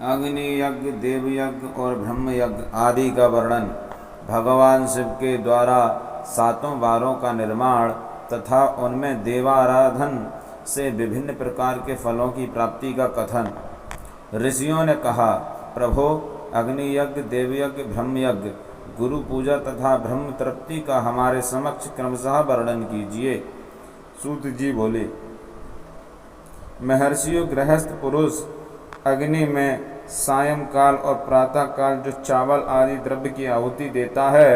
अग्नि यज्ञ, देव यज्ञ और ब्रह्म यज्ञ आदि का वर्णन, भगवान शिव के द्वारा सातों वारों का निर्माण तथा उनमें देवाराधन से विभिन्न प्रकार के फलों की प्राप्ति का कथन। ऋषियों ने कहा, प्रभो, अग्नि यज्ञ, देव यज्ञ, ब्रह्म यज्ञ, गुरु पूजा तथा ब्रह्म तृप्ति का हमारे समक्ष क्रमशः वर्णन कीजिए। सूत जी बोले, महर्षियों, गृहस्थ पुरुष अग्नि में सायंकाल और प्रातःकाल जो चावल आदि द्रव्य की आहुति देता है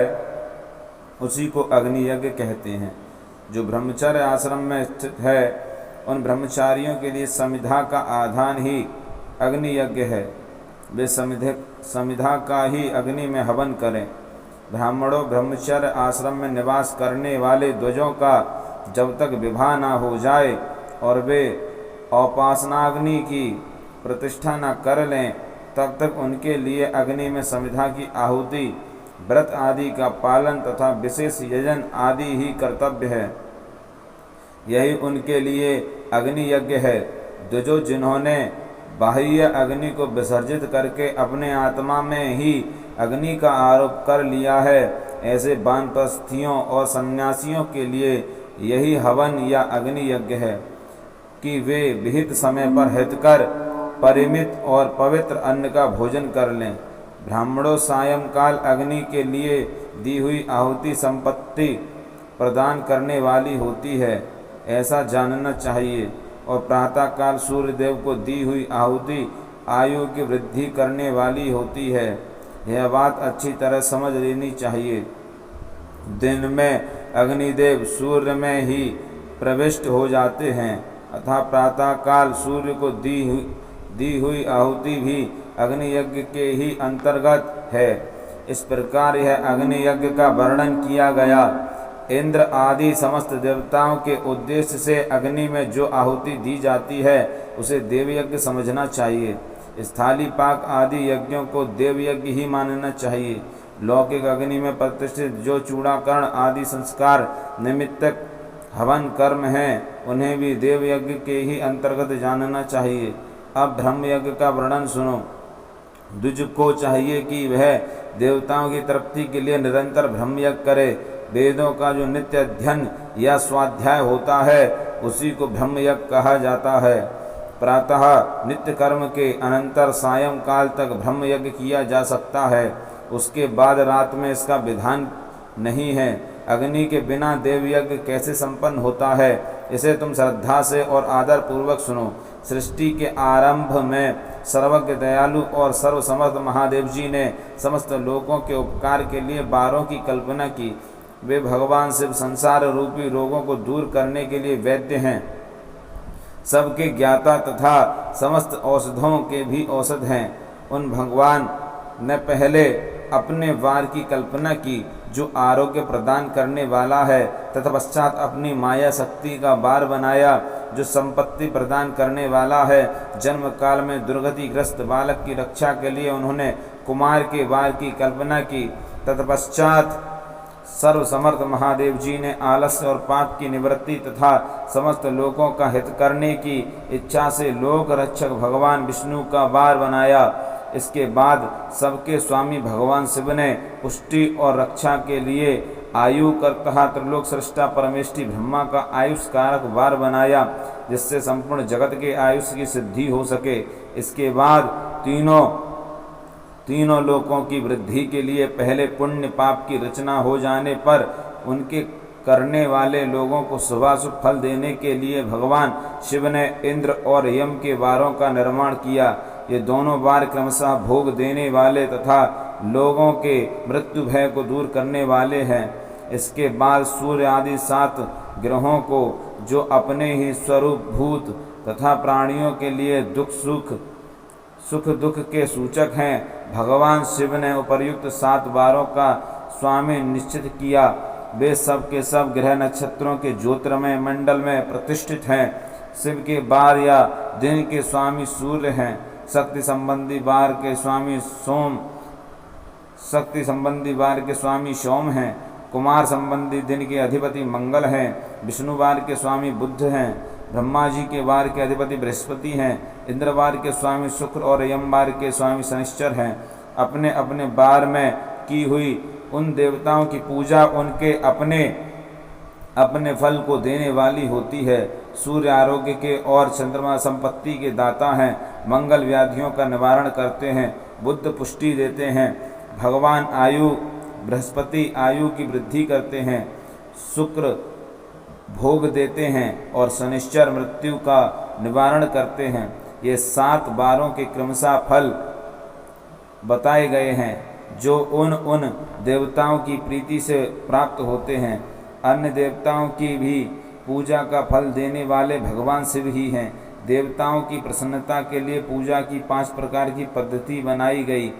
उसी को अग्नि यज्ञ कहते हैं। जो ब्रह्मचर्य आश्रम में स्थित है उन ब्रह्मचारियों के लिए समिधा का आधान ही अग्नि यज्ञ है। वे समिधा का ही अग्नि में हवन करें। ब्राह्मणों, ब्रह्मचर्य आश्रम में निवास करने वाले द्विजों का जब तक विवाह न हो जाए और वे औपासनाग्नि की प्रतिष्ठा न कर लें तब तक उनके लिए अग्नि में समिधा की आहुति, व्रत आदि का पालन तथा विशेष यजन आदि ही कर्तव्य है। यही उनके लिए अग्नि यज्ञ है। द्विजों, जिन्होंने बाह्य अग्नि को विसर्जित करके अपने आत्मा में ही अग्नि का आरोप कर लिया है, ऐसे वानप्रस्थियों और सन्यासियों के लिए यही हवन या अग्नि यज्ञ है कि वे विहित समय पर हितकर परिमित और पवित्र अन्न का भोजन कर लें। ब्राह्मणों, सायंकाल अग्नि के लिए दी हुई आहुति संपत्ति प्रदान करने वाली होती है, ऐसा जानना चाहिए, और प्रातःकाल सूर्यदेव को दी हुई आहुति आयु की वृद्धि करने वाली होती है। यह बात अच्छी तरह समझ लेनी चाहिए। दिन में अग्निदेव सूर्य में ही प्रविष्ट हो जाते हैं अतः प्रातःकाल सूर्य को दी हुई आहुति भी अग्नि यज्ञ के ही अंतर्गत है। इस प्रकार यह अग्नि यज्ञ का वर्णन किया गया। इंद्र आदि समस्त देवताओं के उद्देश्य से अग्नि में जो आहुति दी जाती है उसे देव यज्ञ समझना चाहिए। स्थाली पाक आदि यज्ञों को देव यज्ञ ही मानना चाहिए। लौकिक अग्नि में प्रतिष्ठित जो चूड़ाकरण आदि संस्कार निमित्तक हवन कर्म हैं उन्हें भी देव यज्ञ के ही अंतर्गत जानना चाहिए। अब ब्रह्म यज्ञ का वर्णन सुनो। द्विज को चाहिए कि वह देवताओं की तृप्ति के लिए निरंतर ब्रह्म यज्ञ करे। वेदों का जो नित्य अध्ययन या स्वाध्याय होता है उसी को ब्रह्म यज्ञ कहा जाता है। प्रातः नित्य कर्म के अनंतर सायंकाल तक ब्रह्म यज्ञ किया जा सकता है, उसके बाद रात में इसका विधान नहीं है। अग्नि के बिना देव यज्ञ कैसे संपन्न होता है, इसे तुम श्रद्धा से और आदर पूर्वक सुनो। सृष्टि के आरंभ में सर्वज्ञ, दयालु और सर्वसमर्थ महादेव जी ने समस्त लोगों के उपकार के लिए बारों की कल्पना की। वे भगवान शिव संसार रूपी रोगों को दूर करने के लिए वैद्य हैं, सबके ज्ञाता तथा समस्त औषधों के भी औषध हैं। उन भगवान ने पहले अपने वार की कल्पना की जो आरोग्य प्रदान करने वाला है, तत्पश्चात अपनी माया शक्ति का वार बनाया जो संपत्ति प्रदान करने वाला है। जन्म काल में दुर्गतिग्रस्त बालक की रक्षा के लिए उन्होंने कुमार के वार की कल्पना की। तत्पश्चात सर्वसमर्थ महादेव जी ने आलस्य और पाप की निवृत्ति तथा समस्त लोगों का हित करने की इच्छा से लोक रक्षक भगवान विष्णु का वार बनाया। इसके बाद सबके स्वामी भगवान शिव ने पुष्टि और रक्षा के लिए आयु करता त्रिलोक सृष्टा परमेष्टि ब्रह्मा का आयुष कारक वार बनाया जिससे संपूर्ण जगत के आयुष की सिद्धि हो सके। इसके बाद तीनों लोकों की वृद्धि के लिए पहले पुण्य पाप की रचना हो जाने पर उनके करने वाले लोगों को शुभाशुभ फल देने के लिए भगवान शिव ने इंद्र और यम के वारों का निर्माण किया। ये दोनों वार क्रमशः भोग देने वाले तथा लोगों के मृत्यु भय को दूर करने वाले हैं। इसके बाद सूर्य आदि 7 ग्रहों को जो अपने ही स्वरूप भूत तथा प्राणियों के लिए सुख दुख के सूचक हैं, भगवान शिव ने उपर्युक्त 7 वारों का स्वामी निश्चित किया। वे सब के सब ग्रह नक्षत्रों के ज्योतिर्मय मंडल में प्रतिष्ठित हैं। शिव के वार या दिन के स्वामी सूर्य हैं। शक्ति संबंधी वार के स्वामी सोम हैं। कुमार संबंधी दिन के अधिपति मंगल हैं। विष्णु वार के स्वामी बुध हैं। ब्रह्मा जी के वार के अधिपति बृहस्पति हैं, इंद्रवार के स्वामी शुक्र और यमवार के स्वामी शनिश्चर हैं। अपने अपने वार में की हुई उन देवताओं की पूजा उनके अपने अपने फल को देने वाली होती है। सूर्य आरोग्य के और चंद्रमा संपत्ति के दाता हैं। मंगल व्याधियों का निवारण करते हैं, बुद्ध पुष्टि देते हैं। भगवान आयु बृहस्पति आयु की वृद्धि करते हैं, शुक्र भोग देते हैं और शनिश्चर मृत्यु का निवारण करते हैं। ये 7 वारों के क्रमशः फल बताए गए हैं जो उन देवताओं की प्रीति से प्राप्त होते हैं। अन्य देवताओं की भी पूजा का फल देने वाले भगवान शिव ही हैं। देवताओं की प्रसन्नता के लिए पूजा की 5 प्रकार की पद्धति बनाई गई।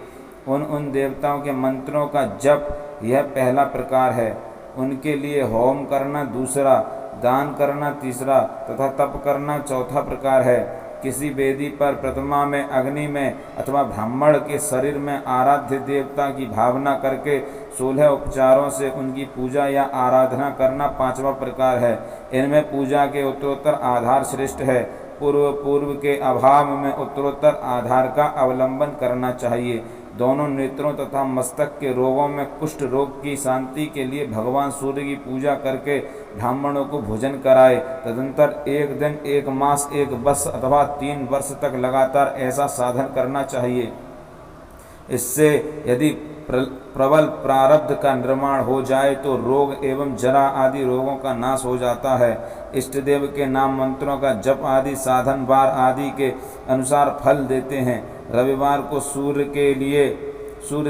उन देवताओं के मंत्रों का जप यह पहला प्रकार है, उनके लिए होम करना दूसरा, दान करना तीसरा तथा तप करना चौथा प्रकार है। किसी वेदी पर प्रतिमा में, अग्नि में अथवा ब्राह्मण के शरीर में आराध्य देवता की भावना करके 16 उपचारों से उनकी पूजा या आराधना करना 5वां प्रकार है। इनमें पूजा के उत्तरोत्तर आधार श्रेष्ठ है। पूर्व के अभाव में उत्तरोत्तर आधार का अवलंबन करना चाहिए। दोनों नेत्रों तथा मस्तक के रोगों में कुष्ठ रोग की शांति के लिए भगवान सूर्य की पूजा करके ब्राह्मणों को भोजन कराए। तदंतर 1 दिन, 1 मास, 1 वर्ष अथवा 3 वर्ष तक लगातार ऐसा साधन करना चाहिए। इससे यदि प्रबल प्रारब्ध का निर्माण हो जाए तो रोग एवं जरा आदि रोगों का नाश हो जाता है। इष्ट देव के नाम मंत्रों का जप आदि साधन वार आदि के अनुसार फल देते हैं। रविवार को सूर्य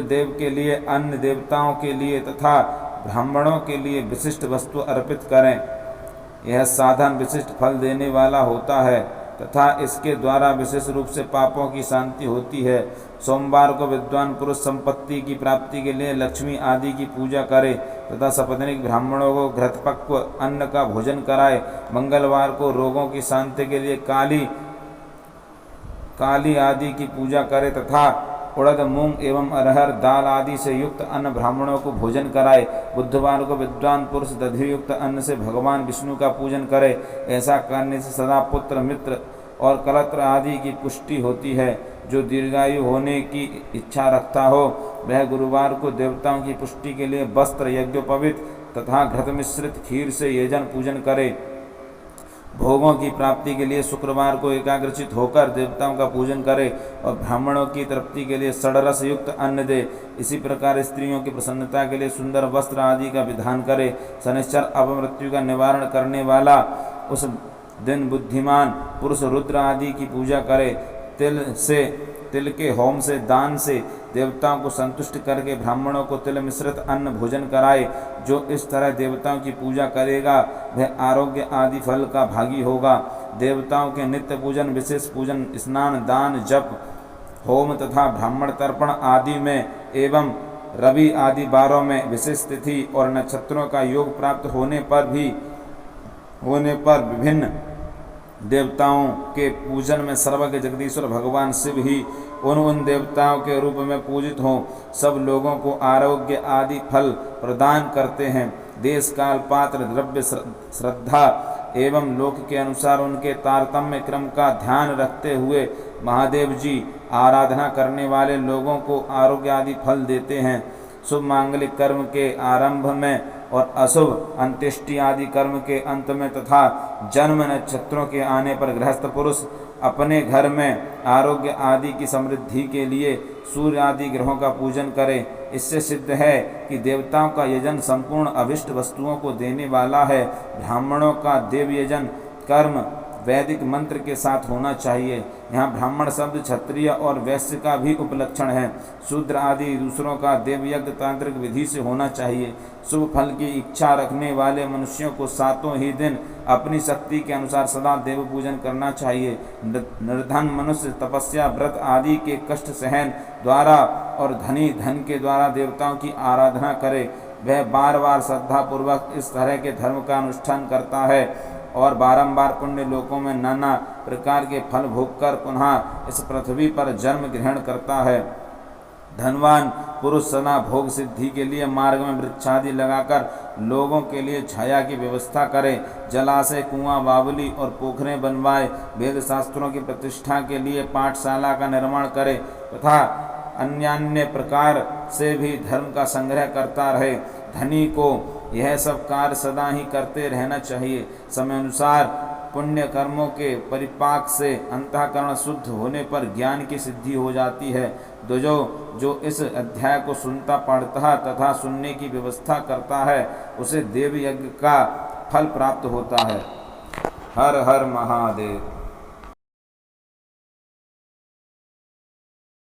देव के लिए, अन्य देवताओं के लिए तथा ब्राह्मणों के लिए विशिष्ट वस्तु अर्पित करें। यह साधन विशिष्ट फल देने वाला होता है तथा इसके द्वारा विशेष रूप से पापों की शांति होती है। सोमवार को विद्वान पुरुष संपत्ति की प्राप्ति के लिए लक्ष्मी आदि की पूजा करे तथा सपत्नीक ब्राह्मणों को घृतपक्व अन्न का भोजन कराए। मंगलवार को रोगों की शांति के लिए काली आदि की पूजा करे तथा उड़द, मूंग एवं अरहर दाल आदि से युक्त अन्न ब्राह्मणों को भोजन कराए। बुधवार को विद्वान पुरुष दधि युक्त अन्न से भगवान विष्णु का पूजन करे। ऐसा करने से सदा पुत्र, मित्र और कलत्र आदि की पुष्टि होती है। जो दीर्घायु होने की इच्छा रखता हो वह गुरुवार को देवताओं की पुष्टि के लिए वस्त्र, यज्ञोपवीत तथा घृत मिश्रित खीर से यजन पूजन करे। भोगों की प्राप्ति के लिए शुक्रवार को एकाग्रचित होकर देवताओं का पूजन करे और ब्राह्मणों की तृप्ति के लिए षडरस युक्त अन्न दे। इसी प्रकार स्त्रियों की प्रसन्नता के लिए सुंदर वस्त्र आदि का विधान करे। शनिश्चर अपमृत्यु का निवारण करने वाला उस दिन बुद्धिमान पुरुष रुद्र आदि की पूजा करे। तिल के होम से, दान से देवताओं को संतुष्ट करके ब्राह्मणों को तिल मिश्रित अन्न भोजन कराए। जो इस तरह देवताओं की पूजा करेगा वह आरोग्य आदि फल का भागी होगा। देवताओं के नित्य पूजन, विशेष पूजन, स्नान, दान, जप, होम तथा ब्राह्मण तर्पण आदि में एवं रवि आदि वारों में विशेष तिथि और नक्षत्रों का योग प्राप्त होने पर विभिन्न देवताओं के पूजन में सर्वज्ञ जगदीश्वर भगवान शिव ही उन देवताओं के रूप में पूजित हों। सब लोगों को आरोग्य आदि फल प्रदान करते हैं। देश काल, पात्र, द्रव्य, श्रद्धा एवं लोक के अनुसार उनके तारतम्य क्रम का ध्यान रखते हुए महादेव जी आराधना करने वाले लोगों को आरोग्य आदि फल देते हैं। शुभ मांगलिक कर्म के आरंभ में और अशुभ अंत्येष्टि आदि कर्म के अंत में तथा जन्म नक्षत्रों के आने पर गृहस्थ पुरुष अपने घर में आरोग्य आदि की समृद्धि के लिए सूर्य आदि ग्रहों का पूजन करे। इससे सिद्ध है कि देवताओं का यजन संपूर्ण अभिष्ट वस्तुओं को देने वाला है। ब्राह्मणों का देव यजन कर्म वैदिक मंत्र के साथ होना चाहिए। यहाँ ब्राह्मण शब्द क्षत्रिय और वैश्य का भी उपलक्षण है। शूद्र आदि दूसरों का देवयज्ञ तांत्रिक विधि से होना चाहिए। शुभ फल की इच्छा रखने वाले मनुष्यों को 7 ही दिन अपनी शक्ति के अनुसार सदा देव पूजन करना चाहिए। निर्धन मनुष्य तपस्या, व्रत आदि के कष्ट सहन द्वारा और धनी धन के द्वारा देवताओं की आराधना करे। वह बार बार श्रद्धापूर्वक इस तरह के धर्म का अनुष्ठान करता है और बारंबार पुण्य लोकों में नाना प्रकार के फल भोगकर पुनः इस पृथ्वी पर जन्म ग्रहण करता है। धनवान पुरुष सदा भोग सिद्धि के लिए मार्ग में वृक्षादि लगाकर लोगों के लिए छाया की व्यवस्था करे, जलाशय, कुआं, बावली और पोखरें बनवाए, वेद शास्त्रों की प्रतिष्ठा के लिए पाठशाला का निर्माण करे तथा अन्यान्य प्रकार से भी धर्म का संग्रह करता रहे। धनी को यह सब कार्य सदा ही करते रहना चाहिए। समय अनुसार पुण्य कर्मों के परिपाक से अंतःकरण शुद्ध होने पर ज्ञान की सिद्धि हो जाती है। जो इस अध्याय को सुनता, पढ़ता तथा सुनने की व्यवस्था करता है, उसे देव यज्ञ का फल प्राप्त होता है। हर हर महादेव।